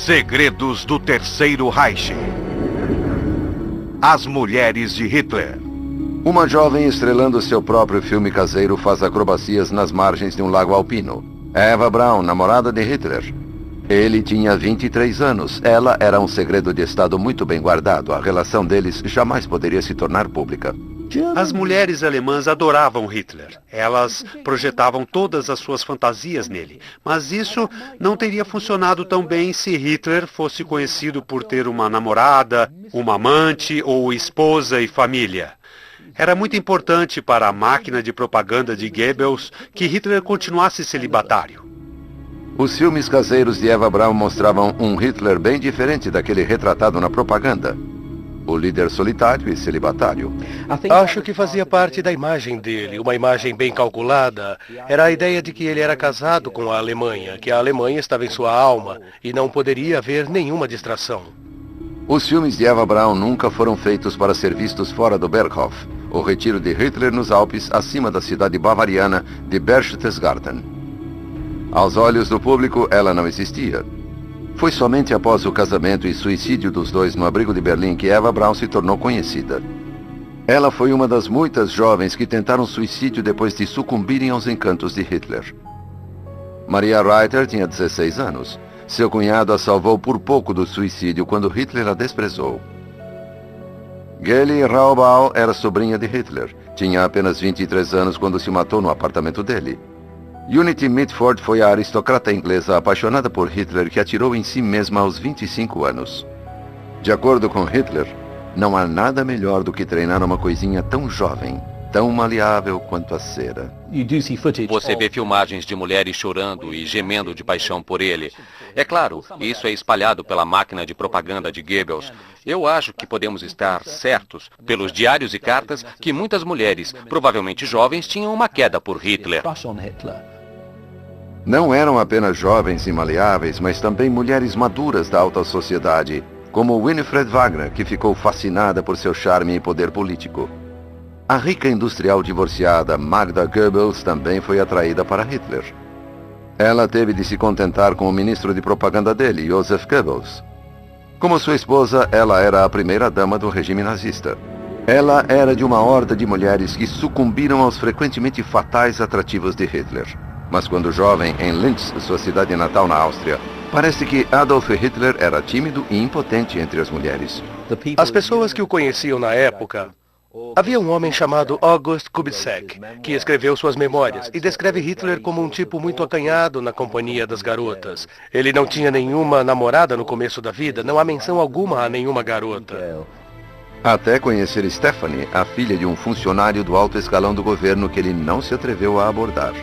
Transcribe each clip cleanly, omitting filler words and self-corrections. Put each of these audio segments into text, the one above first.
Segredos do Terceiro Reich. As mulheres de Hitler. Uma jovem estrelando seu próprio filme caseiro faz acrobacias nas margens de um lago alpino. Eva Braun, namorada de Hitler. Ele tinha 23 anos. Ela era um segredo de Estado muito bem guardado. A relação deles jamais poderia se tornar pública. As mulheres alemãs adoravam Hitler. Elas projetavam todas as suas fantasias nele. Mas isso não teria funcionado tão bem se Hitler fosse conhecido por ter uma namorada, uma amante ou esposa e família. Era muito importante para a máquina de propaganda de Goebbels que Hitler continuasse celibatário. Os filmes caseiros de Eva Braun mostravam um Hitler bem diferente daquele retratado na propaganda. O líder solitário e celibatário. Acho que fazia parte da imagem dele, uma imagem bem calculada. Era a ideia de que ele era casado com a Alemanha, que a Alemanha estava em sua alma e não poderia haver nenhuma distração. Os filmes de Eva Braun nunca foram feitos para ser vistos fora do Berghof, o retiro de Hitler nos Alpes, acima da cidade bavariana de Berchtesgaden. Aos olhos do público, ela não existia. Foi somente após o casamento e suicídio dos dois no abrigo de Berlim que Eva Braun se tornou conhecida. Ela foi uma das muitas jovens que tentaram suicídio depois de sucumbirem aos encantos de Hitler. Maria Reiter tinha 16 anos. Seu cunhado a salvou por pouco do suicídio quando Hitler a desprezou. Geli Raubal era sobrinha de Hitler. Tinha apenas 23 anos quando se matou no apartamento dele. Unity Mitford foi a aristocrata inglesa apaixonada por Hitler que atirou em si mesma aos 25 anos. De acordo com Hitler, não há nada melhor do que treinar uma coisinha tão jovem, tão maleável quanto a cera. Você vê filmagens de mulheres chorando e gemendo de paixão por ele. É claro, isso é espalhado pela máquina de propaganda de Goebbels. Eu acho que podemos estar certos, pelos diários e cartas, que muitas mulheres, provavelmente jovens, tinham uma queda por Hitler. Não eram apenas jovens e maleáveis, mas também mulheres maduras da alta sociedade, como Winifred Wagner, que ficou fascinada por seu charme e poder político. A rica industrial divorciada Magda Goebbels também foi atraída para Hitler. Ela teve de se contentar com o ministro de propaganda dele, Joseph Goebbels. Como sua esposa, ela era a primeira dama do regime nazista. Ela era de uma horda de mulheres que sucumbiram aos frequentemente fatais atrativos de Hitler. Mas quando jovem, em Linz, sua cidade natal na Áustria, parece que Adolf Hitler era tímido e impotente entre as mulheres. As pessoas que o conheciam na época... Havia um homem chamado August Kubitschek, que escreveu suas memórias e descreve Hitler como um tipo muito acanhado na companhia das garotas. Ele não tinha nenhuma namorada no começo da vida, não há menção alguma a nenhuma garota. Até conhecer Stephanie, a filha de um funcionário do alto escalão do governo que ele não se atreveu a abordar.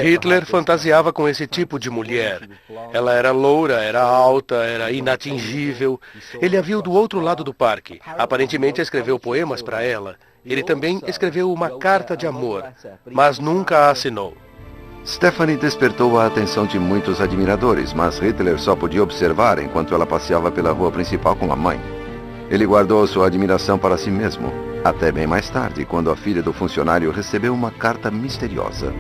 Hitler fantasiava com esse tipo de mulher. Ela era loura, era alta, era inatingível. Ele a viu do outro lado do parque. Aparentemente escreveu poemas para ela. Ele também escreveu uma carta de amor, mas nunca a assinou. Stephanie despertou a atenção de muitos admiradores, mas Hitler só podia observar enquanto ela passeava pela rua principal com a mãe. Ele guardou sua admiração para si mesmo, até bem mais tarde, quando a filha do funcionário recebeu uma carta misteriosa.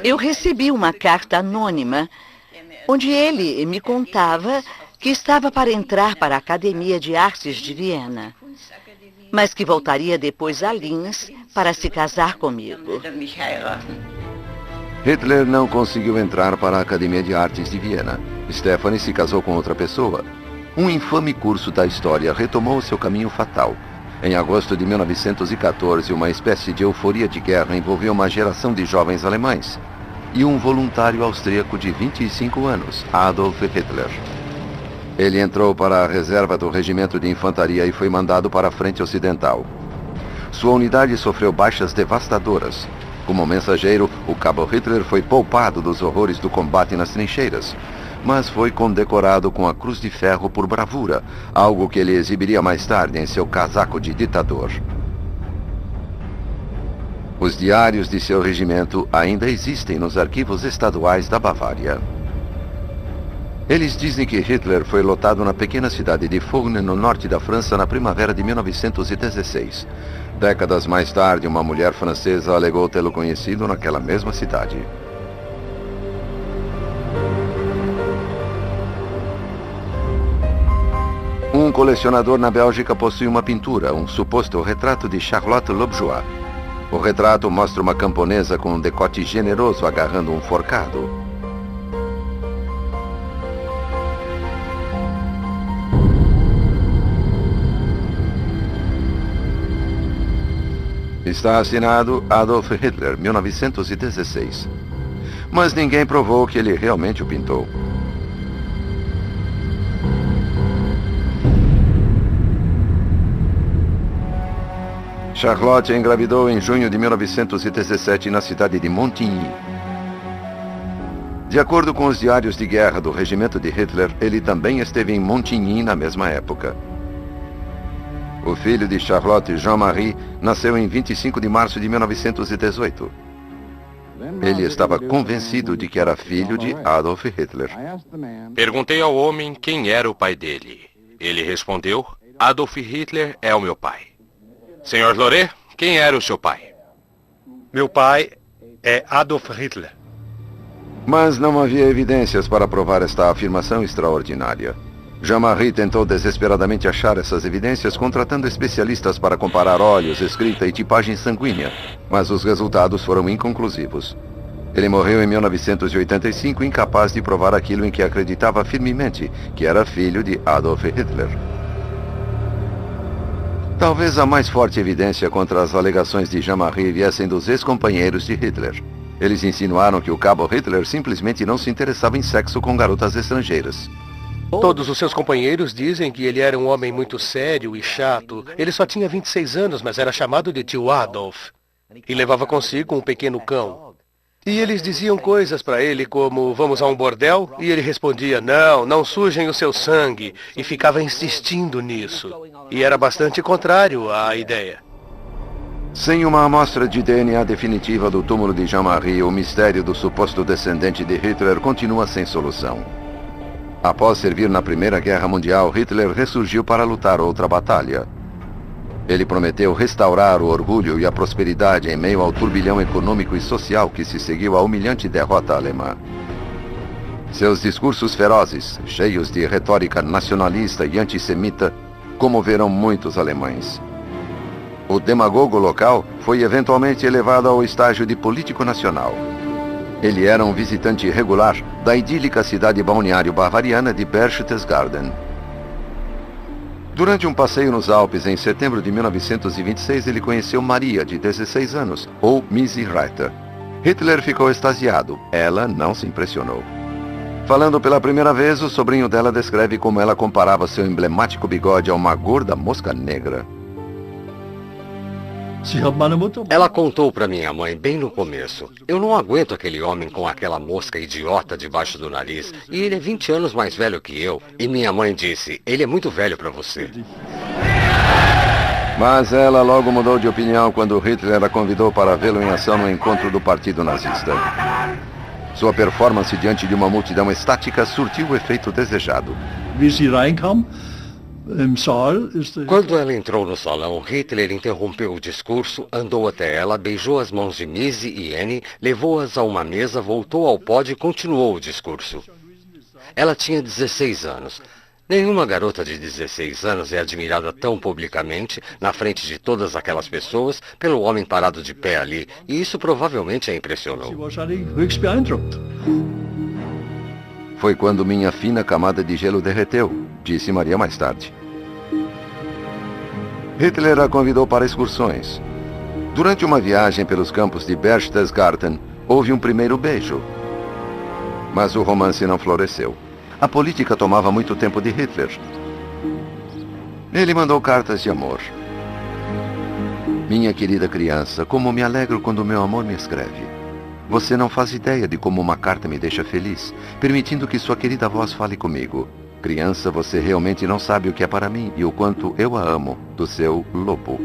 Eu recebi uma carta anônima, onde ele me contava que estava para entrar para a Academia de Artes de Viena, mas que voltaria depois a Linz para se casar comigo. Hitler não conseguiu entrar para a Academia de Artes de Viena. Stephanie se casou com outra pessoa. Um infame curso da história retomou seu caminho fatal. Em agosto de 1914, uma espécie de euforia de guerra envolveu uma geração de jovens alemães e um voluntário austríaco de 25 anos, Adolf Hitler. Ele entrou para a reserva do regimento de infantaria e foi mandado para a frente ocidental. Sua unidade sofreu baixas devastadoras. Como mensageiro, o cabo Hitler foi poupado dos horrores do combate nas trincheiras, mas foi condecorado com a Cruz de Ferro por bravura, algo que ele exibiria mais tarde em seu casaco de ditador. Os diários de seu regimento ainda existem nos arquivos estaduais da Bavária. Eles dizem que Hitler foi lotado na pequena cidade de Furnes, no norte da França, na primavera de 1916. Décadas mais tarde, uma mulher francesa alegou tê-lo conhecido naquela mesma cidade. Um colecionador na Bélgica possui uma pintura, um suposto retrato de Charlotte Lobjoie. O retrato mostra uma camponesa com um decote generoso agarrando um forcado. Está assinado Adolf Hitler, 1916. Mas ninguém provou que ele realmente o pintou. Charlotte engravidou em junho de 1917 na cidade de Montigny. De acordo com os diários de guerra do regimento de Hitler, ele também esteve em Montigny na mesma época. O filho de Charlotte, Jean-Marie, nasceu em 25 de março de 1918. Ele estava convencido de que era filho de Adolf Hitler. Perguntei ao homem quem era o pai dele. Ele respondeu, Adolf Hitler é o meu pai. Senhor Loret, quem era o seu pai? Meu pai é Adolf Hitler. Mas não havia evidências para provar esta afirmação extraordinária. Jean-Marie tentou desesperadamente achar essas evidências, contratando especialistas para comparar olhos, escrita e tipagem sanguínea, mas os resultados foram inconclusivos. Ele morreu em 1985, incapaz de provar aquilo em que acreditava firmemente, que era filho de Adolf Hitler. Talvez a mais forte evidência contra as alegações de Jean-Marie viessem dos ex-companheiros de Hitler. Eles insinuaram que o cabo Hitler simplesmente não se interessava em sexo com garotas estrangeiras. Todos os seus companheiros dizem que ele era um homem muito sério e chato. Ele só tinha 26 anos, mas era chamado de tio Adolf. E levava consigo um pequeno cão. E eles diziam coisas para ele como, vamos a um bordel? E ele respondia, não sujem o seu sangue. E ficava insistindo nisso. E era bastante contrário à ideia. Sem uma amostra de DNA definitiva do túmulo de Jean-Marie, o mistério do suposto descendente de Hitler continua sem solução. Após servir na Primeira Guerra Mundial, Hitler ressurgiu para lutar outra batalha. Ele prometeu restaurar o orgulho e a prosperidade em meio ao turbilhão econômico e social que se seguiu à humilhante derrota alemã. Seus discursos ferozes, cheios de retórica nacionalista e antissemita, comoveram muitos alemães. O demagogo local foi eventualmente elevado ao estágio de político nacional. Ele era um visitante regular da idílica cidade balneário bavariana de Berchtesgaden. Durante um passeio nos Alpes em setembro de 1926, ele conheceu Maria, de 16 anos, ou Missy Reiter. Hitler ficou extasiado. Ela não se impressionou. Falando pela primeira vez, o sobrinho dela descreve como ela comparava seu emblemático bigode a uma gorda mosca negra. Ela contou para minha mãe bem no começo. Eu não aguento aquele homem com aquela mosca idiota debaixo do nariz. E ele é 20 anos mais velho que eu. E minha mãe disse, ele é muito velho para você. Mas ela logo mudou de opinião quando Hitler a convidou para vê-lo em ação no encontro do Partido Nazista. Sua performance diante de uma multidão estática surtiu o efeito desejado. Quando ela entrou no salão, Hitler interrompeu o discurso, andou até ela, beijou as mãos de Missy e Annie, levou-as a uma mesa, voltou ao pódio e continuou o discurso. Ela tinha 16 anos. Nenhuma garota de 16 anos é admirada tão publicamente, na frente de todas aquelas pessoas, pelo homem parado de pé ali, e isso provavelmente a impressionou. Foi quando minha fina camada de gelo derreteu, disse Maria mais tarde. Hitler a convidou para excursões. Durante uma viagem pelos campos de Berchtesgaden, houve um primeiro beijo. Mas o romance não floresceu. A política tomava muito tempo de Hitler. Ele mandou cartas de amor. Minha querida criança, como me alegro quando meu amor me escreve. Você não faz ideia de como uma carta me deixa feliz, permitindo que sua querida voz fale comigo. Criança, você realmente não sabe o que é para mim e o quanto eu a amo, do seu Lobo.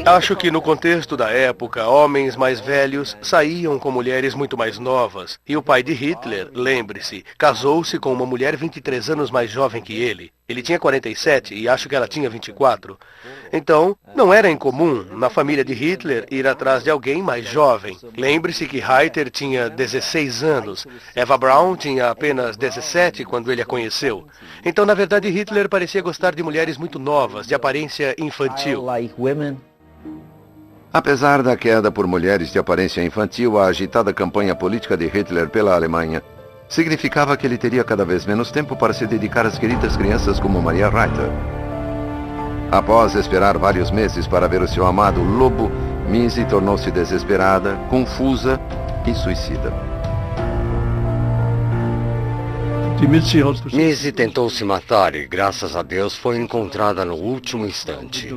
Acho que no contexto da época, homens mais velhos saíam com mulheres muito mais novas. E o pai de Hitler, lembre-se, casou-se com uma mulher 23 anos mais jovem que ele. Ele tinha 47 e acho que ela tinha 24. Então, não era incomum na família de Hitler ir atrás de alguém mais jovem. Lembre-se que Reiter tinha 16 anos. Eva Braun tinha apenas 17 quando ele a conheceu. Então, na verdade, Hitler parecia gostar de mulheres muito novas, de aparência infantil. Apesar da queda por mulheres de aparência infantil, a agitada campanha política de Hitler pela Alemanha significava que ele teria cada vez menos tempo para se dedicar às queridas crianças como Maria Reiter. Após esperar vários meses para ver o seu amado lobo, Missy tornou-se desesperada, confusa e suicida. Missy tentou se matar e, graças a Deus, foi encontrada no último instante.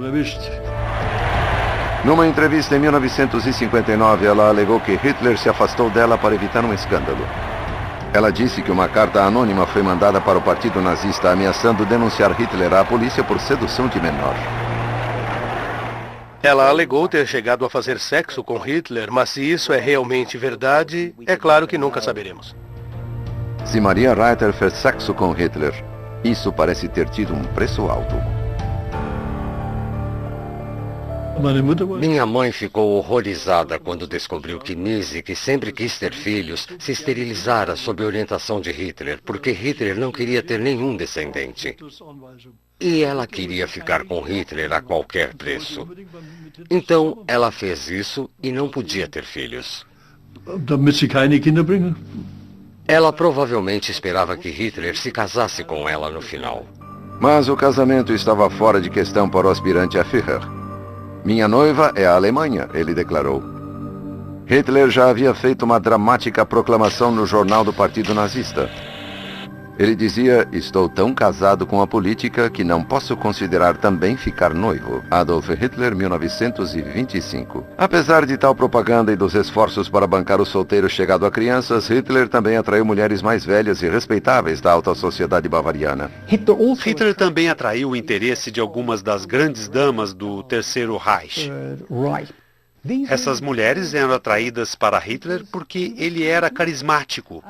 Numa entrevista em 1959, ela alegou que Hitler se afastou dela para evitar um escândalo. Ela disse que uma carta anônima foi mandada para o partido nazista ameaçando denunciar Hitler à polícia por sedução de menor. Ela alegou ter chegado a fazer sexo com Hitler, mas se isso é realmente verdade, é claro que nunca saberemos. Se Maria Reiter fez sexo com Hitler, isso parece ter tido um preço alto. Minha mãe ficou horrorizada quando descobriu que Missy, que sempre quis ter filhos, se esterilizara sob orientação de Hitler, porque Hitler não queria ter nenhum descendente. E ela queria ficar com Hitler a qualquer preço. Então, ela fez isso e não podia ter filhos. Ela provavelmente esperava que Hitler se casasse com ela no final. Mas o casamento estava fora de questão para o aspirante a Führer. Minha noiva é a Alemanha, ele declarou. Hitler já havia feito uma dramática proclamação no jornal do Partido Nazista. Ele dizia, estou tão casado com a política que não posso considerar também ficar noivo. Adolf Hitler, 1925. Apesar de tal propaganda e dos esforços para bancar o solteiro chegado a crianças, Hitler também atraiu mulheres mais velhas e respeitáveis da alta sociedade bavariana. Hitler também atraiu o interesse de algumas das grandes damas do Terceiro Reich. Essas mulheres eram atraídas para Hitler porque ele era carismático,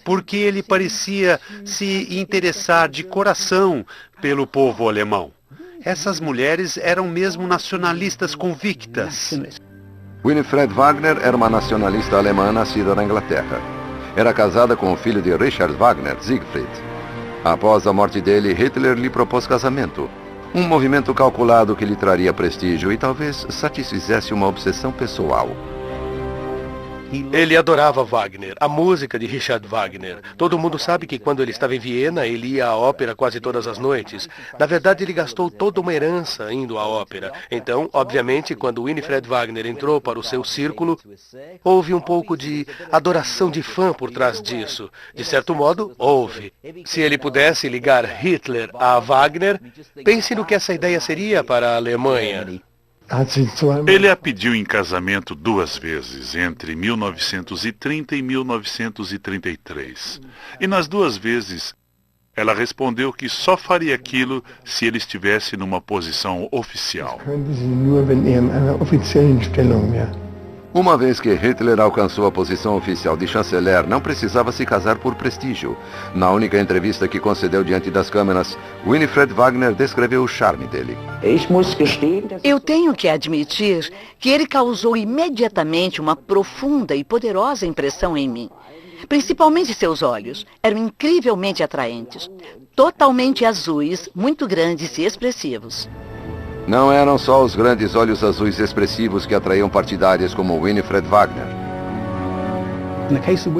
porque ele parecia se interessar de coração pelo povo alemão. Essas mulheres eram mesmo nacionalistas convictas. Winifred Wagner era uma nacionalista alemã nascida na Inglaterra. Era casada com o filho de Richard Wagner, Siegfried. Após a morte dele, Hitler lhe propôs casamento. Um movimento calculado que lhe traria prestígio e talvez satisfizesse uma obsessão pessoal. Ele adorava Wagner, a música de Richard Wagner. Todo mundo sabe que quando ele estava em Viena, ele ia à ópera quase todas as noites. Na verdade, ele gastou toda uma herança indo à ópera. Então, obviamente, quando Winifred Wagner entrou para o seu círculo, houve um pouco de adoração de fã por trás disso. De certo modo, houve. Se ele pudesse ligar Hitler a Wagner, pense no que essa ideia seria para a Alemanha. Ele a pediu em casamento 2 vezes, entre 1930 e 1933. E nas 2 vezes, ela respondeu que só faria aquilo se ele estivesse numa posição oficial. Uma vez que Hitler alcançou a posição oficial de chanceler, não precisava se casar por prestígio. Na única entrevista que concedeu diante das câmeras, Winifred Wagner descreveu o charme dele. Eu tenho que admitir que ele causou imediatamente uma profunda e poderosa impressão em mim. Principalmente seus olhos. Eram incrivelmente atraentes. Totalmente azuis, muito grandes e expressivos. Não eram só os grandes olhos azuis expressivos que atraíam partidárias como Winifred Wagner.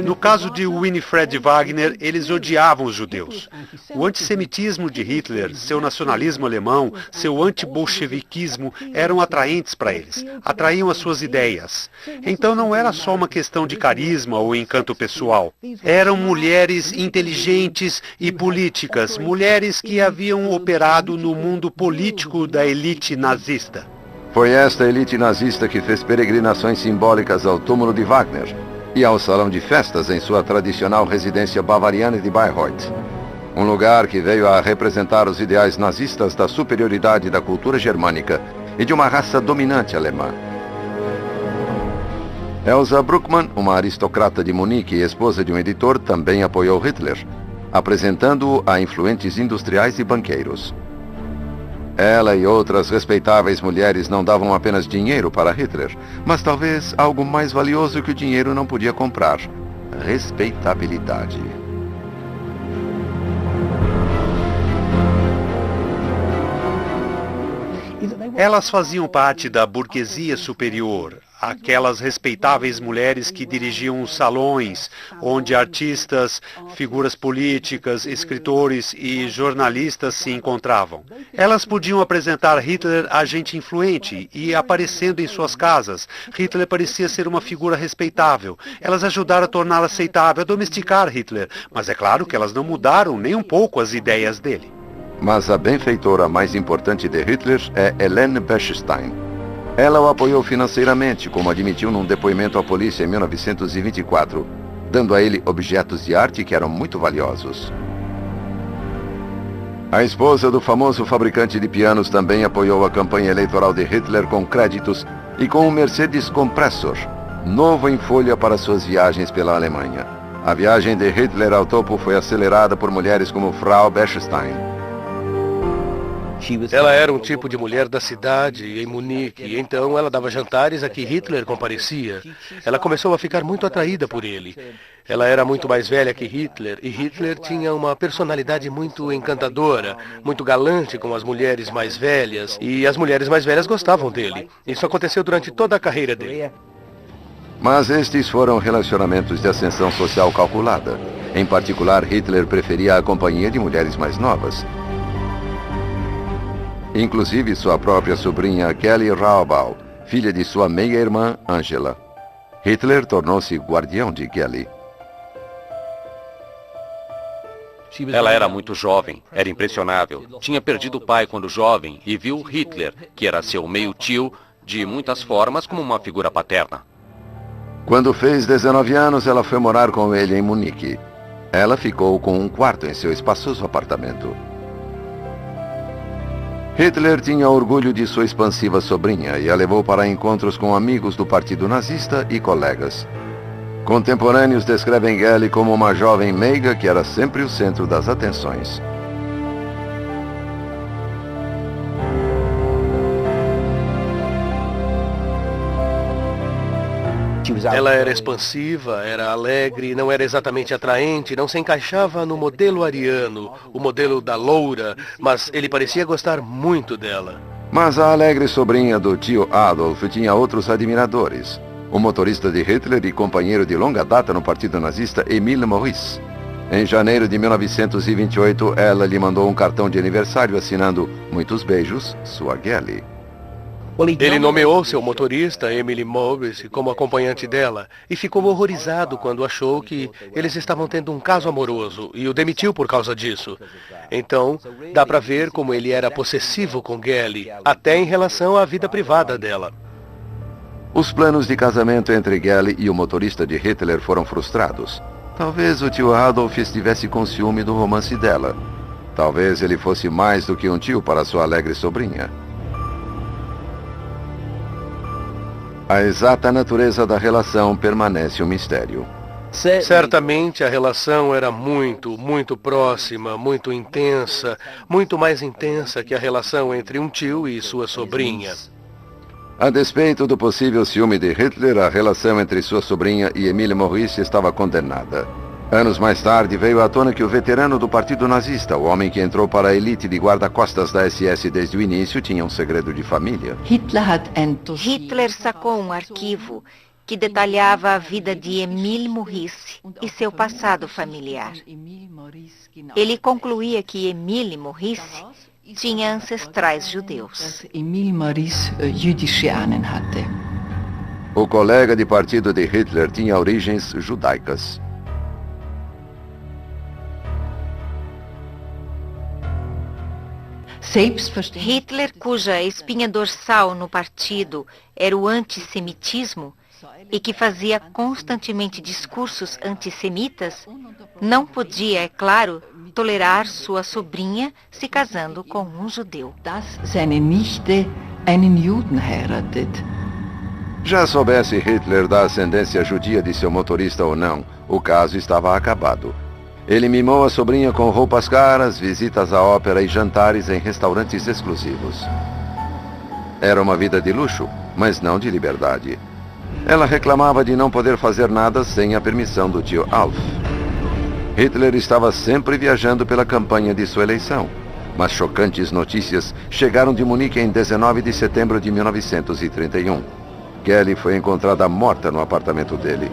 No caso de Winifred Wagner, eles odiavam os judeus. O antissemitismo de Hitler, seu nacionalismo alemão, seu antibolcheviquismo eram atraentes para eles. Atraíam as suas ideias. Então não era só uma questão de carisma ou encanto pessoal. Eram mulheres inteligentes e políticas, mulheres que haviam operado no mundo político da elite nazista. Foi esta elite nazista que fez peregrinações simbólicas ao túmulo de Wagner e ao salão de festas em sua tradicional residência bavariana de Bayreuth. Um lugar que veio a representar os ideais nazistas da superioridade da cultura germânica e de uma raça dominante alemã. Elsa Bruckmann, uma aristocrata de Munique e esposa de um editor, também apoiou Hitler, apresentando-o a influentes industriais e banqueiros. Ela e outras respeitáveis mulheres não davam apenas dinheiro para Hitler, mas talvez algo mais valioso que o dinheiro não podia comprar: respeitabilidade. Elas faziam parte da burguesia superior, aquelas respeitáveis mulheres que dirigiam os salões, onde artistas, figuras políticas, escritores e jornalistas se encontravam. Elas podiam apresentar Hitler a gente influente e aparecendo em suas casas. Hitler parecia ser uma figura respeitável. Elas ajudaram a torná-lo aceitável, a domesticar Hitler. Mas é claro que elas não mudaram nem um pouco as ideias dele. Mas a benfeitora mais importante de Hitler é Helene Bechstein. Ela o apoiou financeiramente, como admitiu num depoimento à polícia em 1924, dando a ele objetos de arte que eram muito valiosos. A esposa do famoso fabricante de pianos também apoiou a campanha eleitoral de Hitler com créditos e com um Mercedes Compressor, novo em folha para suas viagens pela Alemanha. A viagem de Hitler ao topo foi acelerada por mulheres como Frau Bechstein. Ela era um tipo de mulher da cidade, em Munique, então ela dava jantares a que Hitler comparecia. Ela começou a ficar muito atraída por ele. Ela era muito mais velha que Hitler, e Hitler tinha uma personalidade muito encantadora, muito galante com as mulheres mais velhas, e as mulheres mais velhas gostavam dele. Isso aconteceu durante toda a carreira dele. Mas estes foram relacionamentos de ascensão social calculada. Em particular, Hitler preferia a companhia de mulheres mais novas. Inclusive sua própria sobrinha Kelly Raubal, filha de sua meia-irmã Angela. Hitler tornou-se guardião de Kelly. Ela era muito jovem, era impressionável. Tinha perdido o pai quando jovem e viu Hitler, que era seu meio-tio, de muitas formas como uma figura paterna. Quando fez 19 anos, ela foi morar com ele em Munique. Ela ficou com um quarto em seu espaçoso apartamento. Hitler tinha orgulho de sua expansiva sobrinha e a levou para encontros com amigos do Partido Nazista e colegas. Contemporâneos descrevem Kelly como uma jovem meiga que era sempre o centro das atenções. Ela era expansiva, era alegre, não era exatamente atraente, não se encaixava no modelo ariano, o modelo da loura, mas ele parecia gostar muito dela. Mas a alegre sobrinha do tio Adolf tinha outros admiradores. O motorista de Hitler e companheiro de longa data no Partido Nazista, Emile Maurice. Em janeiro de 1928, ela lhe mandou um cartão de aniversário assinando "Muitos beijos, sua Kelly". Ele nomeou seu motorista, Emile Maurice, como acompanhante dela e ficou horrorizado quando achou que eles estavam tendo um caso amoroso e o demitiu por causa disso. Então, dá para ver como ele era possessivo com Kelly, até em relação à vida privada dela. Os planos de casamento entre Kelly e o motorista de Hitler foram frustrados. Talvez o tio Adolf estivesse com ciúme do romance dela. Talvez ele fosse mais do que um tio para sua alegre sobrinha. A exata natureza da relação permanece um mistério. Certamente a relação era muito próxima, muito intensa, muito mais intensa que a relação entre um tio e sua sobrinha. A despeito do possível ciúme de Hitler, a relação entre sua sobrinha e Emile Maurice estava condenada. Anos mais tarde, veio à tona que o veterano do Partido Nazista, o homem que entrou para a elite de guarda-costas da SS desde o início, tinha um segredo de família. Hitler sacou um arquivo que detalhava a vida de Emile Maurice e seu passado familiar. Ele concluía que Emile Maurice tinha ancestrais judeus. O colega de partido de Hitler tinha origens judaicas. Hitler, cuja espinha dorsal no partido era o antissemitismo e que fazia constantemente discursos antissemitas, não podia, é claro, tolerar sua sobrinha se casando com um judeu. einen Juden heiratet. Já soubesse Hitler da ascendência judia de seu motorista ou não, o caso estava acabado. Ele mimou a sobrinha com roupas caras, visitas à ópera e jantares em restaurantes exclusivos. Era uma vida de luxo, mas não de liberdade. Ela reclamava de não poder fazer nada sem a permissão do tio Alf. Hitler estava sempre viajando pela campanha de sua eleição, mas chocantes notícias chegaram de Munique em 19 de setembro de 1931. Kelly foi encontrada morta no apartamento dele.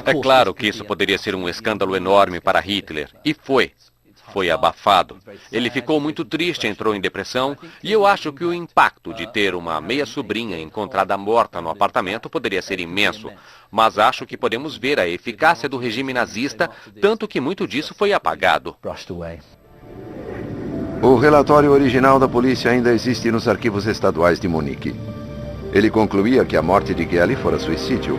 É claro que isso poderia ser um escândalo enorme para Hitler, e foi. Foi abafado. Ele ficou muito triste, entrou em depressão, e eu acho que o impacto de ter uma meia-sobrinha encontrada morta no apartamento poderia ser imenso. Mas acho que podemos ver a eficácia do regime nazista, tanto que muito disso foi apagado. O relatório original da polícia ainda existe nos arquivos estaduais de Munique. Ele concluía que a morte de Kelly fora suicídio.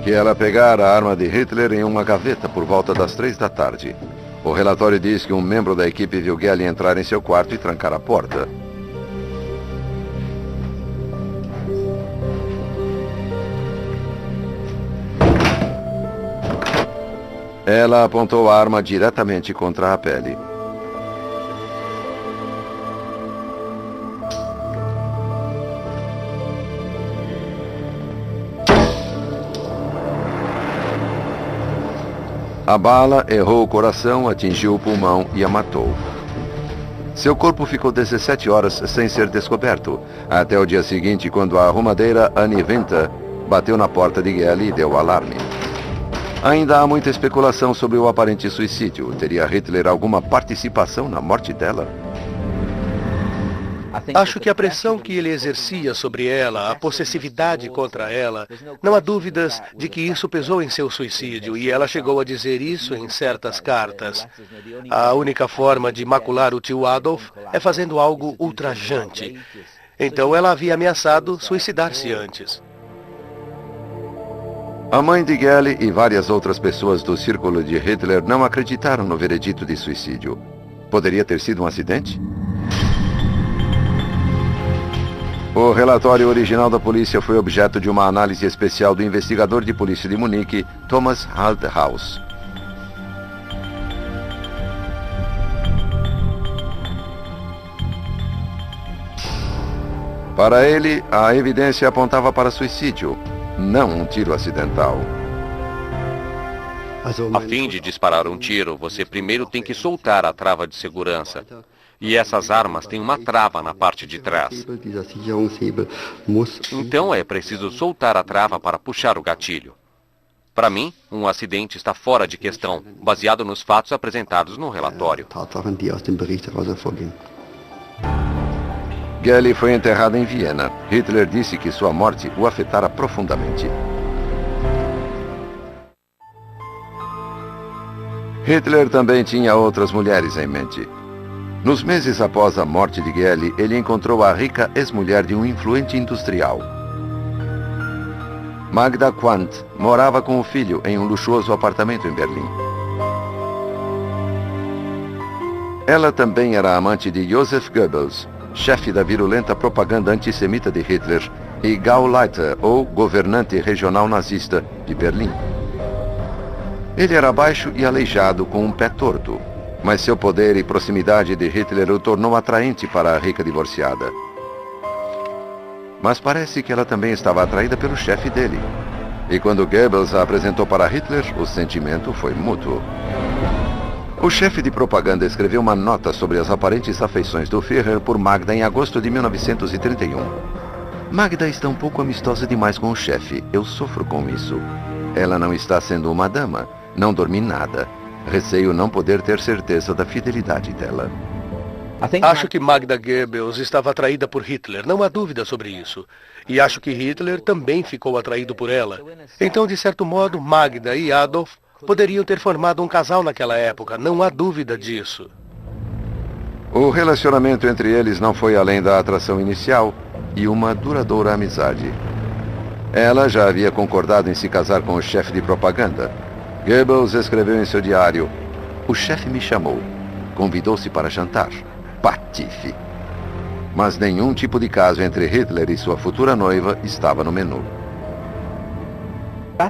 Que ela pegara a arma de Hitler em uma gaveta por volta das 3 da tarde. O relatório diz que um membro da equipe viu Kelly entrar em seu quarto e trancar a porta. Ela apontou a arma diretamente contra a pele. A bala errou o coração, atingiu o pulmão e a matou. Seu corpo ficou 17 horas sem ser descoberto, até o dia seguinte, quando a arrumadeira Annie Winter bateu na porta de Kelly e deu alarme. Ainda há muita especulação sobre o aparente suicídio. Teria Hitler alguma participação na morte dela? Acho que a pressão que ele exercia sobre ela, a possessividade contra ela, não há dúvidas de que isso pesou em seu suicídio, e ela chegou a dizer isso em certas cartas. A única forma de macular o tio Adolf é fazendo algo ultrajante. Então ela havia ameaçado suicidar-se antes. A mãe de Kelly e várias outras pessoas do círculo de Hitler não acreditaram no veredito de suicídio. Poderia ter sido um acidente? O relatório original da polícia foi objeto de uma análise especial do investigador de polícia de Munique, Thomas Halthaus. Para ele, a evidência apontava para suicídio, não um tiro acidental. A fim de disparar um tiro, você primeiro tem que soltar a trava de segurança. E essas armas têm uma trava na parte de trás. Então é preciso soltar a trava para puxar o gatilho. Para mim, um acidente está fora de questão, baseado nos fatos apresentados no relatório. Kelly foi enterrada em Viena. Hitler disse que sua morte o afetara profundamente. Hitler também tinha outras mulheres em mente. Nos meses após a morte de Kelly, ele encontrou a rica ex-mulher de um influente industrial. Magda Quandt morava com o filho em um luxuoso apartamento em Berlim. Ela também era amante de Joseph Goebbels, chefe da virulenta propaganda antissemita de Hitler, e Gauleiter, ou governante regional nazista, de Berlim. Ele era baixo e aleijado, com um pé torto, mas seu poder e proximidade de Hitler o tornou atraente para a rica divorciada. Mas parece que ela também estava atraída pelo chefe dele. E quando Goebbels a apresentou para Hitler, o sentimento foi mútuo. O chefe de propaganda escreveu uma nota sobre as aparentes afeições do Führer por Magda em agosto de 1931. Magda está um pouco amistosa demais com o chefe. Eu sofro com isso. Ela não está sendo uma dama. Não dormi nada. Receio não poder ter certeza da fidelidade dela. Acho que Magda Goebbels estava atraída por Hitler, não há dúvida sobre isso. E acho que Hitler também ficou atraído por ela. Então, de certo modo, Magda e Adolf poderiam ter formado um casal naquela época, não há dúvida disso. O relacionamento entre eles não foi além da atração inicial e uma duradoura amizade. Ela já havia concordado em se casar com o chefe de propaganda. Goebbels escreveu em seu diário: "O chefe me chamou, convidou-se para jantar. Patife." Mas nenhum tipo de caso entre Hitler e sua futura noiva estava no menu.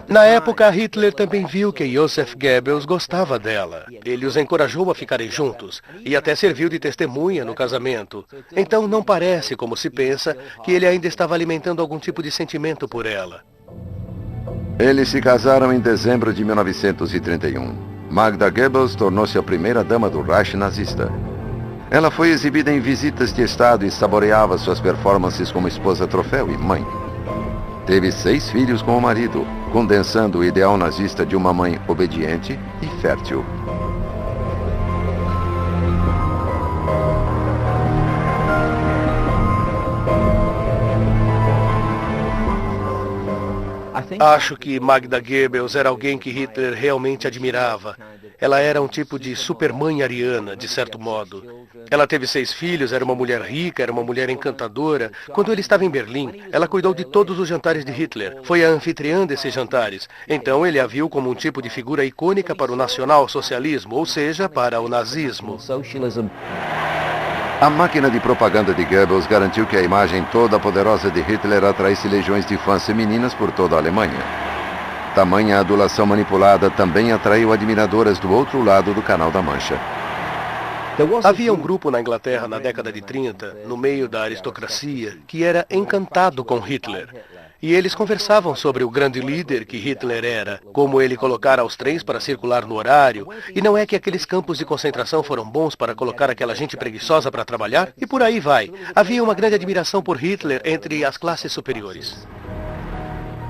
Na época, Hitler também viu que Joseph Goebbels gostava dela. Ele os encorajou a ficarem juntos e até serviu de testemunha no casamento. Então não parece, como se pensa, que ele ainda estava alimentando algum tipo de sentimento por ela. Eles se casaram em dezembro de 1931. Magda Goebbels tornou-se a primeira dama do Reich nazista. Ela foi exibida em visitas de Estado e saboreava suas performances como esposa troféu e mãe. Teve 6 filhos com o marido, condensando o ideal nazista de uma mãe obediente e fértil. Acho que Magda Goebbels era alguém que Hitler realmente admirava. Ela era um tipo de supermãe ariana, de certo modo. Ela teve 6 filhos, era uma mulher rica, era uma mulher encantadora. Quando ele estava em Berlim, ela cuidou de todos os jantares de Hitler. Foi a anfitriã desses jantares. Então ele a viu como um tipo de figura icônica para o nacional-socialismo, ou seja, para o nazismo. A máquina de propaganda de Goebbels garantiu que a imagem toda poderosa de Hitler atraísse legiões de fãs femininas por toda a Alemanha. Tamanha adulação manipulada também atraiu admiradoras do outro lado do Canal da Mancha. Havia um grupo na Inglaterra na década de 30, no meio da aristocracia, que era encantado com Hitler. E eles conversavam sobre o grande líder que Hitler era, como ele colocara os trens para circular no horário, e não é que aqueles campos de concentração foram bons para colocar aquela gente preguiçosa para trabalhar? E por aí vai. Havia uma grande admiração por Hitler entre as classes superiores.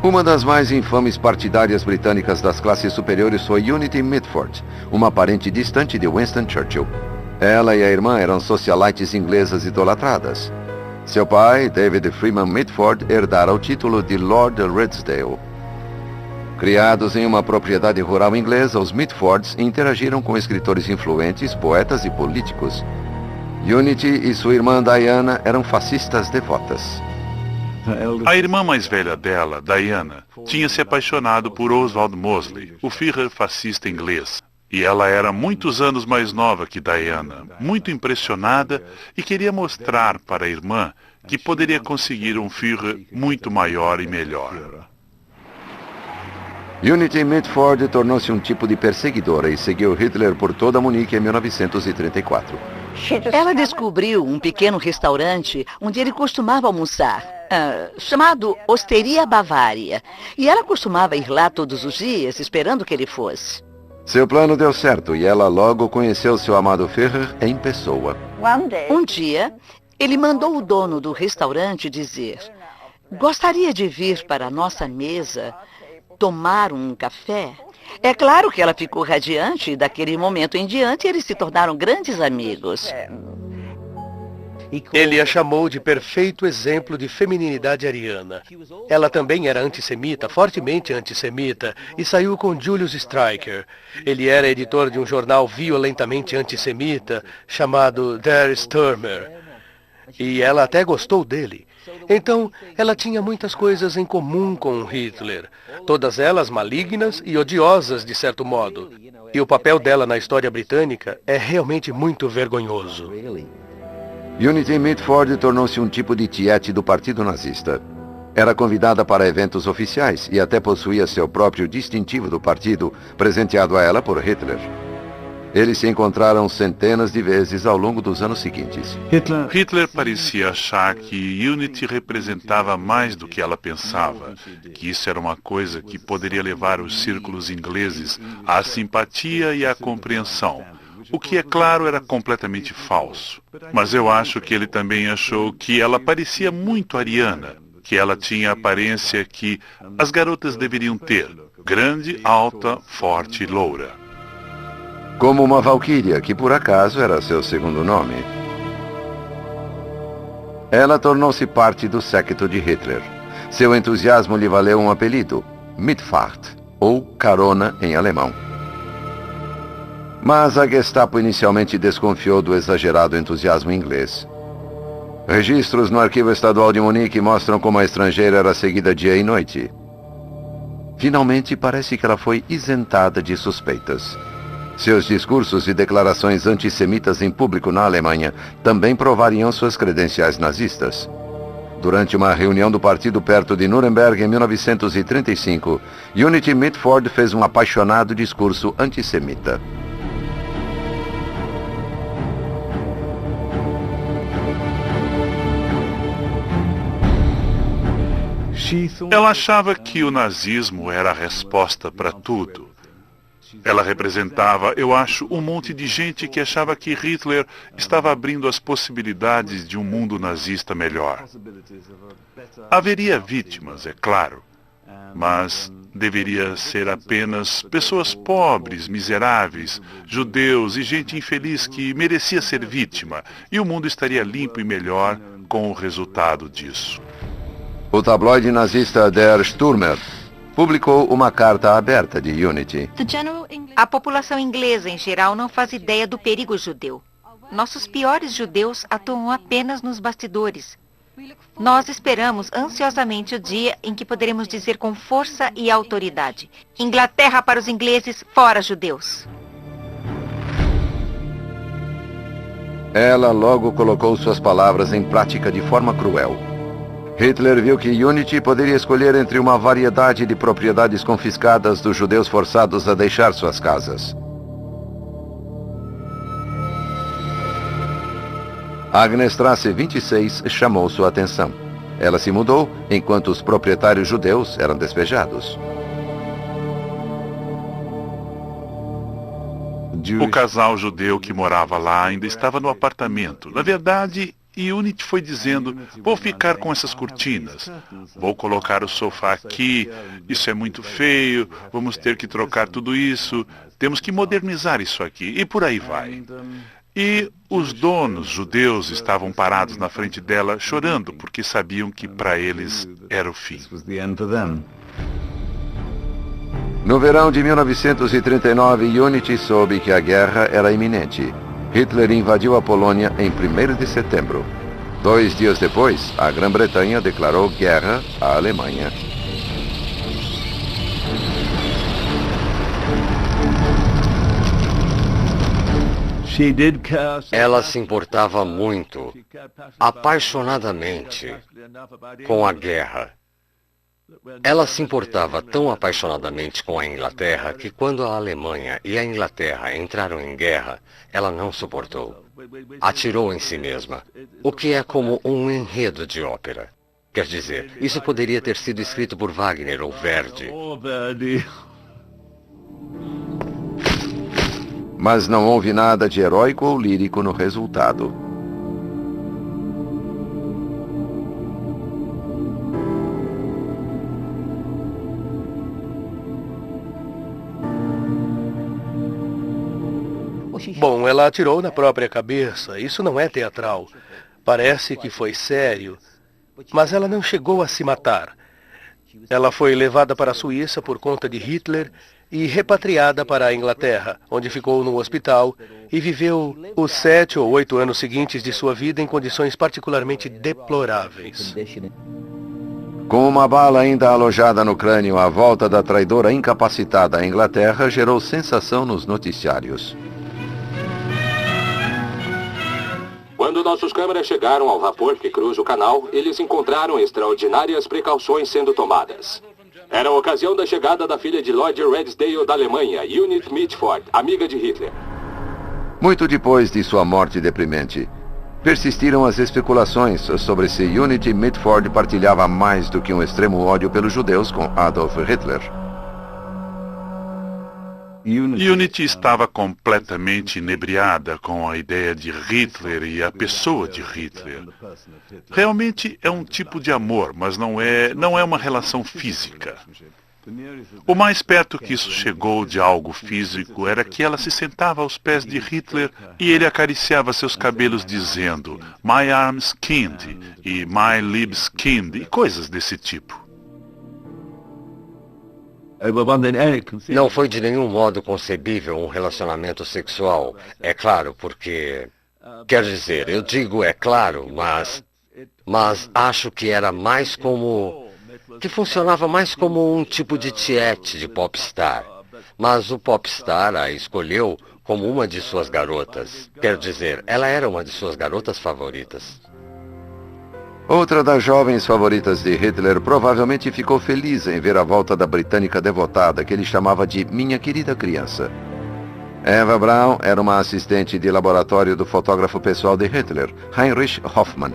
Uma das mais infames partidárias britânicas das classes superiores foi Unity Mitford, uma parente distante de Winston Churchill. Ela e a irmã eram socialites inglesas idolatradas. Seu pai, David Freeman Mitford, herdara o título de Lord Ridsdale. Criados em uma propriedade rural inglesa, os Mitfords interagiram com escritores influentes, poetas e políticos. Unity e sua irmã Diana eram fascistas devotas. A irmã mais velha dela, Diana, tinha se apaixonado por Oswald Mosley, o Führer fascista inglês. E ela era muitos anos mais nova que Diana, muito impressionada e queria mostrar para a irmã que poderia conseguir um Führer muito maior e melhor. Unity Mitford tornou-se um tipo de perseguidora e seguiu Hitler por toda Munique em 1934. Ela descobriu um pequeno restaurante onde ele costumava almoçar, chamado Osteria Bavária. E ela costumava ir lá todos os dias, esperando que ele fosse. Seu plano deu certo e ela logo conheceu seu amado Führer em pessoa. Um dia, ele mandou o dono do restaurante dizer: "Gostaria de vir para a nossa mesa tomar um café?" É claro que ela ficou radiante e daquele momento em diante eles se tornaram grandes amigos. Ele a chamou de perfeito exemplo de femininidade ariana. Ela também era antissemita, fortemente antissemita, e saiu com Julius Streicher. Ele era editor de um jornal violentamente antissemita chamado Der Stürmer. E ela até gostou dele. Então, ela tinha muitas coisas em comum com Hitler, todas elas malignas e odiosas de certo modo. E o papel dela na história britânica é realmente muito vergonhoso. Unity Mitford tornou-se um tipo de tiete do Partido Nazista. Era convidada para eventos oficiais e até possuía seu próprio distintivo do partido, presenteado a ela por Hitler. Eles se encontraram centenas de vezes ao longo dos anos seguintes. Hitler parecia achar que Unity representava mais do que ela pensava, que isso era uma coisa que poderia levar os círculos ingleses à simpatia e à compreensão. O que, é claro, era completamente falso. Mas eu acho que ele também achou que ela parecia muito ariana, que ela tinha a aparência que as garotas deveriam ter, grande, alta, forte e loura. Como uma valquíria, que por acaso era seu segundo nome. Ela tornou-se parte do séquito de Hitler. Seu entusiasmo lhe valeu um apelido, Mitfahrt, ou carona em alemão. Mas a Gestapo inicialmente desconfiou do exagerado entusiasmo inglês. Registros no Arquivo Estadual de Munique mostram como a estrangeira era seguida dia e noite. Finalmente, parece que ela foi isentada de suspeitas. Seus discursos e declarações antissemitas em público na Alemanha também provariam suas credenciais nazistas. Durante uma reunião do partido perto de Nuremberg em 1935, Unity Mitford fez um apaixonado discurso antissemita. Ela achava que o nazismo era a resposta para tudo. Ela representava, eu acho, um monte de gente que achava que Hitler estava abrindo as possibilidades de um mundo nazista melhor. Haveria vítimas, é claro, mas deveria ser apenas pessoas pobres, miseráveis, judeus e gente infeliz que merecia ser vítima, e o mundo estaria limpo e melhor com o resultado disso. O tabloide nazista Der Stürmer publicou uma carta aberta de Unity. A população inglesa, em geral, não faz ideia do perigo judeu. Nossos piores judeus atuam apenas nos bastidores. Nós esperamos ansiosamente o dia em que poderemos dizer com força e autoridade: Inglaterra para os ingleses, fora judeus. Ela logo colocou suas palavras em prática de forma cruel. Hitler viu que Unity poderia escolher entre uma variedade de propriedades confiscadas dos judeus forçados a deixar suas casas. Agnes Strasse 26 chamou sua atenção. Ela se mudou enquanto os proprietários judeus eram despejados. O casal judeu que morava lá ainda estava no apartamento. Na verdade, Unity foi dizendo: vou ficar com essas cortinas, vou colocar o sofá aqui, isso é muito feio, vamos ter que trocar tudo isso, temos que modernizar isso aqui, e por aí vai. E os donos judeus estavam parados na frente dela, chorando, porque sabiam que para eles era o fim. No verão de 1939, Unity soube que a guerra era iminente. Hitler invadiu a Polônia em 1º de setembro. 2 dias depois, a Grã-Bretanha declarou guerra à Alemanha. Ela se importava muito, apaixonadamente, com a guerra. Ela se importava tão apaixonadamente com a Inglaterra que quando a Alemanha e a Inglaterra entraram em guerra, ela não suportou. Atirou em si mesma, o que é como um enredo de ópera. Quer dizer, isso poderia ter sido escrito por Wagner ou Verdi. Mas não houve nada de heróico ou lírico no resultado. Bom, ela atirou na própria cabeça. Isso não é teatral. Parece que foi sério. Mas ela não chegou a se matar. Ela foi levada para a Suíça por conta de Hitler e repatriada para a Inglaterra, onde ficou no hospital e viveu os 7 ou 8 anos seguintes de sua vida em condições particularmente deploráveis. Com uma bala ainda alojada no crânio, a volta da traidora incapacitada à Inglaterra gerou sensação nos noticiários. Quando nossos câmeras chegaram ao vapor que cruza o canal, eles encontraram extraordinárias precauções sendo tomadas. Era a ocasião da chegada da filha de Lord Redesdale da Alemanha, Unity Mitford, amiga de Hitler. Muito depois de sua morte deprimente, persistiram as especulações sobre se Unity Mitford partilhava mais do que um extremo ódio pelos judeus com Adolf Hitler. Unity estava completamente inebriada com a ideia de Hitler e a pessoa de Hitler. Realmente é um tipo de amor, mas não é uma relação física. O mais perto que isso chegou de algo físico era que ela se sentava aos pés de Hitler e ele acariciava seus cabelos dizendo "My arms kind" e "My lips kind" e coisas desse tipo. Não foi de nenhum modo concebível um relacionamento sexual, é claro, porque... Quer dizer, eu digo é claro, mas acho que era mais como que funcionava mais como um tipo de tiete de popstar. Mas o popstar a escolheu como uma de suas garotas. Quer dizer, ela era uma de suas garotas favoritas. Outra das jovens favoritas de Hitler provavelmente ficou feliz em ver a volta da britânica devotada que ele chamava de minha querida criança. Eva Braun era uma assistente de laboratório do fotógrafo pessoal de Hitler, Heinrich Hoffmann.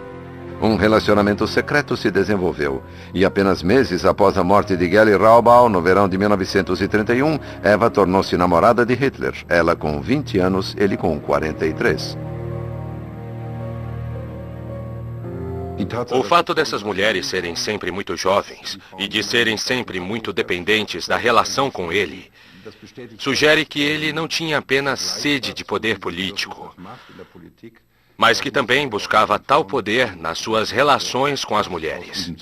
Um relacionamento secreto se desenvolveu, e apenas meses após a morte de Geli Raubal, no verão de 1931, Eva tornou-se namorada de Hitler, ela com 20 anos, ele com 43. O fato dessas mulheres serem sempre muito jovens e de serem sempre muito dependentes da relação com ele sugere que ele não tinha apenas sede de poder político, mas que também buscava tal poder nas suas relações com as mulheres.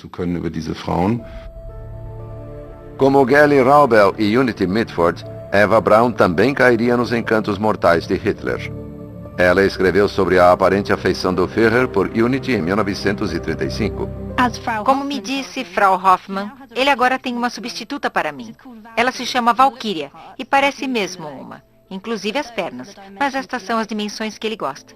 Como Geli Raubal e Unity Mitford, Eva Braun também cairia nos encantos mortais de Hitler. Ela escreveu sobre a aparente afeição do Führer por Unity em 1935. Como me disse Frau Hoffmann, ele agora tem uma substituta para mim. Ela se chama Valkyria e parece mesmo uma, inclusive as pernas, mas estas são as dimensões que ele gosta.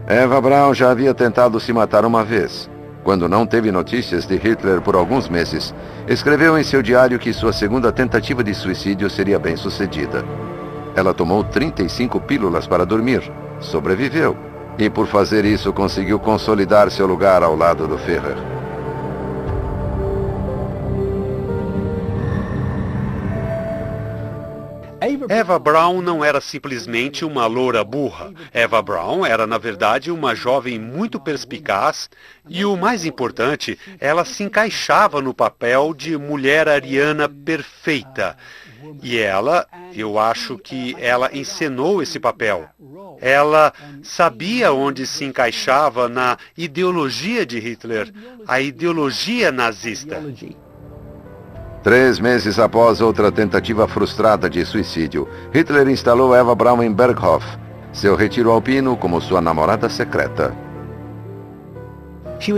Eva Braun já havia tentado se matar uma vez. Quando não teve notícias de Hitler por alguns meses, escreveu em seu diário que sua segunda tentativa de suicídio seria bem sucedida. Ela tomou 35 pílulas para dormir, sobreviveu, e por fazer isso conseguiu consolidar seu lugar ao lado do Führer. Eva Braun não era simplesmente uma loura burra. Eva Braun era, na verdade, uma jovem muito perspicaz e, o mais importante, ela se encaixava no papel de mulher ariana perfeita. E eu acho que ela encenou esse papel. Ela sabia onde se encaixava na ideologia de Hitler, a ideologia nazista. 3 meses após outra tentativa frustrada de suicídio, Hitler instalou Eva Braun em Berghof, seu retiro alpino, como sua namorada secreta.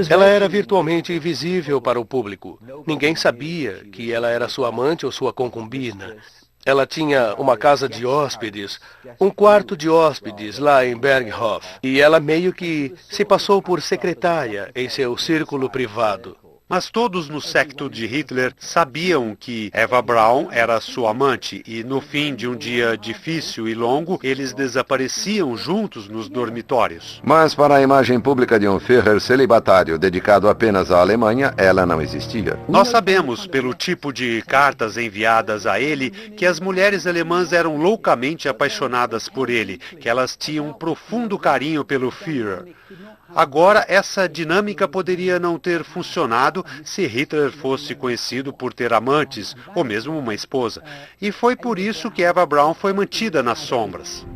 Ela era virtualmente invisível para o público. Ninguém sabia que ela era sua amante ou sua concubina. Ela tinha uma casa de hóspedes, um quarto de hóspedes lá em Berghof. E ela meio que se passou por secretária em seu círculo privado. Mas todos no séquito de Hitler sabiam que Eva Braun era sua amante e no fim de um dia difícil e longo, eles desapareciam juntos nos dormitórios. Mas para a imagem pública de um Führer celibatário dedicado apenas à Alemanha, ela não existia. Nós sabemos, pelo tipo de cartas enviadas a ele, que as mulheres alemãs eram loucamente apaixonadas por ele, que elas tinham um profundo carinho pelo Führer. Agora, essa dinâmica poderia não ter funcionado se Hitler fosse conhecido por ter amantes, ou mesmo uma esposa. E foi por isso que Eva Braun foi mantida nas sombras.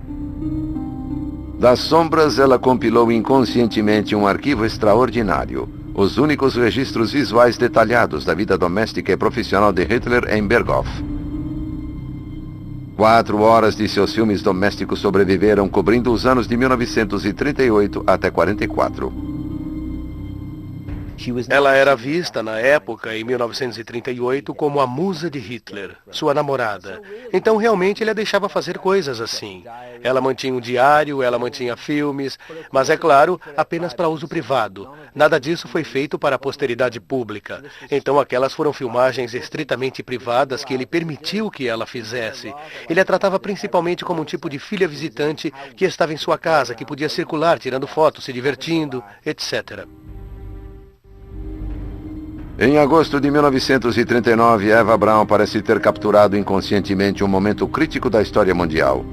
Das sombras, ela compilou inconscientemente um arquivo extraordinário. Os únicos registros visuais detalhados da vida doméstica e profissional de Hitler em Berghof. 4 horas de seus filmes domésticos sobreviveram, cobrindo os anos de 1938 até 44. Ela era vista, na época, em 1938, como a musa de Hitler, sua namorada. Então, realmente, ele a deixava fazer coisas assim. Ela mantinha um diário, ela mantinha filmes, mas, é claro, apenas para uso privado. Nada disso foi feito para a posteridade pública. Então, aquelas foram filmagens estritamente privadas que ele permitiu que ela fizesse. Ele a tratava principalmente como um tipo de filha visitante que estava em sua casa, que podia circular tirando fotos, se divertindo, etc. Em agosto de 1939, Eva Braun parece ter capturado inconscientemente um momento crítico da história mundial.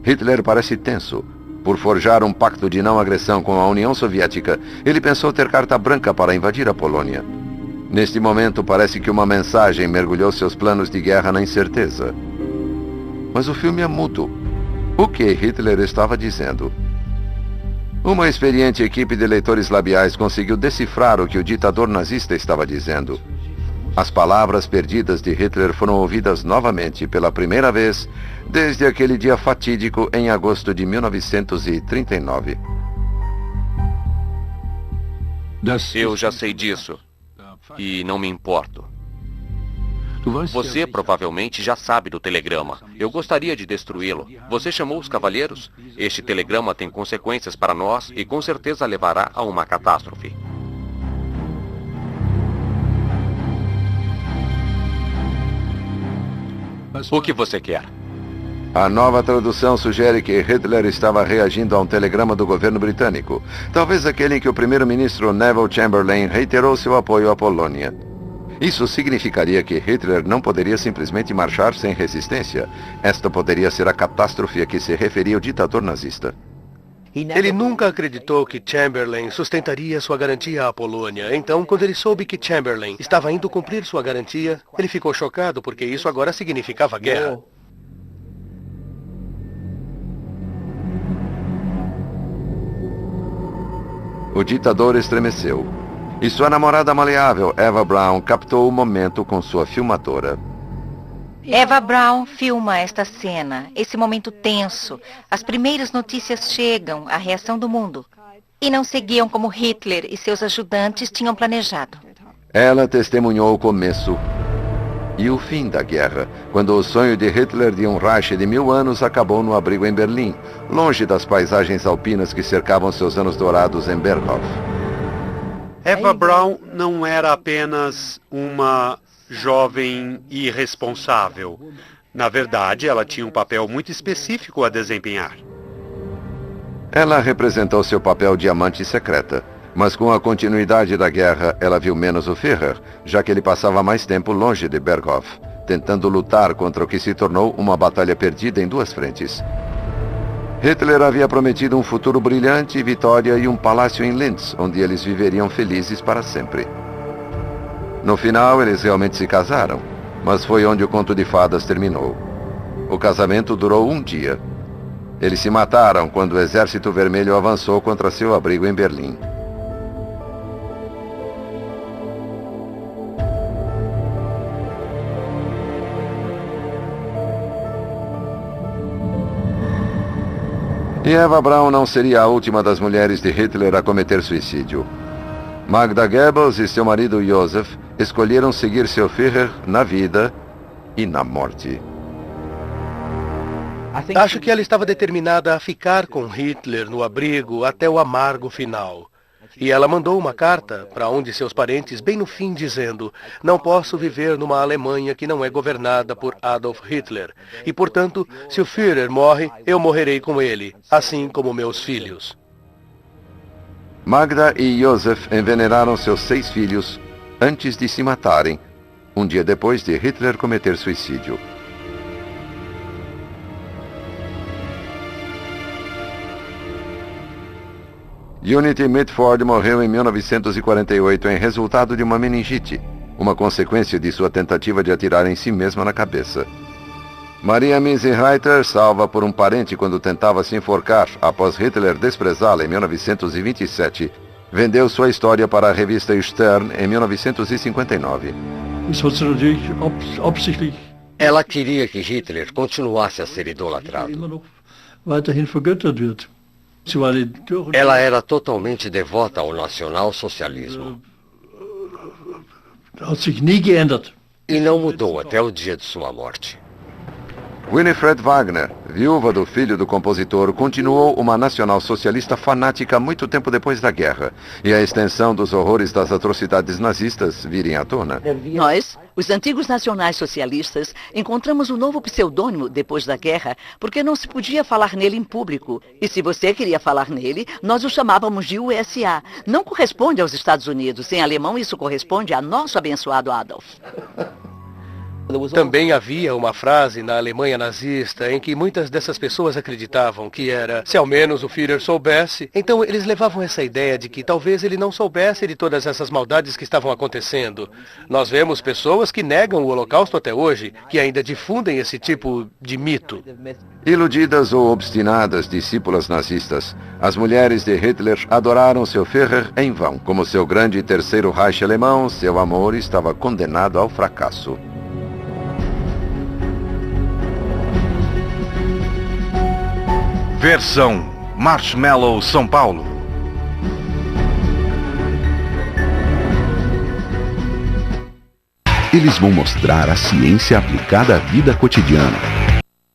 Hitler parece tenso. Por forjar um pacto de não agressão com a União Soviética, ele pensou ter carta branca para invadir a Polônia. Neste momento, parece que uma mensagem mergulhou seus planos de guerra na incerteza. Mas o filme é mudo. O que Hitler estava dizendo? Uma experiente equipe de leitores labiais conseguiu decifrar o que o ditador nazista estava dizendo. As palavras perdidas de Hitler foram ouvidas novamente pela primeira vez desde aquele dia fatídico em agosto de 1939. Eu já sei disso. e não me importo. Você provavelmente já sabe do telegrama. Eu gostaria de destruí-lo. Você chamou os cavalheiros? Este telegrama tem consequências para nós e com certeza levará a uma catástrofe. O que você quer? A nova tradução sugere que Hitler estava reagindo a um telegrama do governo britânico. Talvez aquele em que o primeiro-ministro Neville Chamberlain reiterou seu apoio à Polônia. Isso significaria que Hitler não poderia simplesmente marchar sem resistência. Esta poderia ser a catástrofe a que se referia o ditador nazista. Ele nunca acreditou que Chamberlain sustentaria sua garantia à Polônia. Então, quando ele soube que Chamberlain estava indo cumprir sua garantia, ele ficou chocado porque isso agora significava guerra. O ditador estremeceu. E sua namorada maleável, Eva Braun, captou o momento com sua filmadora. Eva Braun filma esta cena, esse momento tenso. As primeiras notícias chegam, a reação do mundo. E não seguiam como Hitler e seus ajudantes tinham planejado. Ela testemunhou o começo e o fim da guerra, quando o sonho de Hitler de um Reich de 1000 anos acabou no abrigo em Berlim, longe das paisagens alpinas que cercavam seus anos dourados em Berghof. Eva Braun não era apenas uma jovem irresponsável. Na verdade, ela tinha um papel muito específico a desempenhar. Ela representou seu papel de amante secreta, mas com a continuidade da guerra, ela viu menos o Führer, já que ele passava mais tempo longe de Berghof, tentando lutar contra o que se tornou uma batalha perdida em 2 frentes. Hitler havia prometido um futuro brilhante, vitória e um palácio em Linz, onde eles viveriam felizes para sempre. No final, eles realmente se casaram, mas foi onde o conto de fadas terminou. O casamento durou 1 dia. Eles se mataram quando o Exército Vermelho avançou contra seu abrigo em Berlim. E Eva Braun não seria a última das mulheres de Hitler a cometer suicídio. Magda Goebbels e seu marido Josef escolheram seguir seu Führer na vida e na morte. Acho que ela estava determinada a ficar com Hitler no abrigo até o amargo final. E ela mandou uma carta para um de seus parentes bem no fim dizendo: não posso viver numa Alemanha que não é governada por Adolf Hitler. E, portanto, se o Führer morre, eu morrerei com ele, assim como meus filhos. Magda e Josef envenenaram seus 6 filhos antes de se matarem, um dia depois de Hitler cometer suicídio. Unity Mitford morreu em 1948 em resultado de uma meningite, uma consequência de sua tentativa de atirar em si mesma na cabeça. Maria Miesenreiter, salva por um parente quando tentava se enforcar após Hitler desprezá-la em 1927, vendeu sua história para a revista Stern em 1959. Ela queria que Hitler continuasse a ser idolatrado. Ela era totalmente devota ao nacional-socialismo. E não mudou até o dia de sua morte. Winifred Wagner, viúva do filho do compositor, continuou uma nacional-socialista fanática muito tempo depois da guerra, e a extensão dos horrores das atrocidades nazistas virem à tona. Nós, os antigos nacionais-socialistas, encontramos um novo pseudônimo depois da guerra, porque não se podia falar nele em público. E se você queria falar nele, nós o chamávamos de USA. Não corresponde aos Estados Unidos. Em alemão, isso corresponde a nosso abençoado Adolf. Também havia uma frase na Alemanha nazista em que muitas dessas pessoas acreditavam que era: se ao menos o Führer soubesse. Então eles levavam essa ideia de que talvez ele não soubesse de todas essas maldades que estavam acontecendo. Nós vemos pessoas que negam o Holocausto até hoje, que ainda difundem esse tipo de mito. Iludidas ou obstinadas discípulas nazistas, as mulheres de Hitler adoraram seu Führer em vão. Como seu grande terceiro Reich alemão, seu amor estava condenado ao fracasso. Versão Marshmallow São Paulo. Eles vão mostrar a ciência aplicada à vida cotidiana.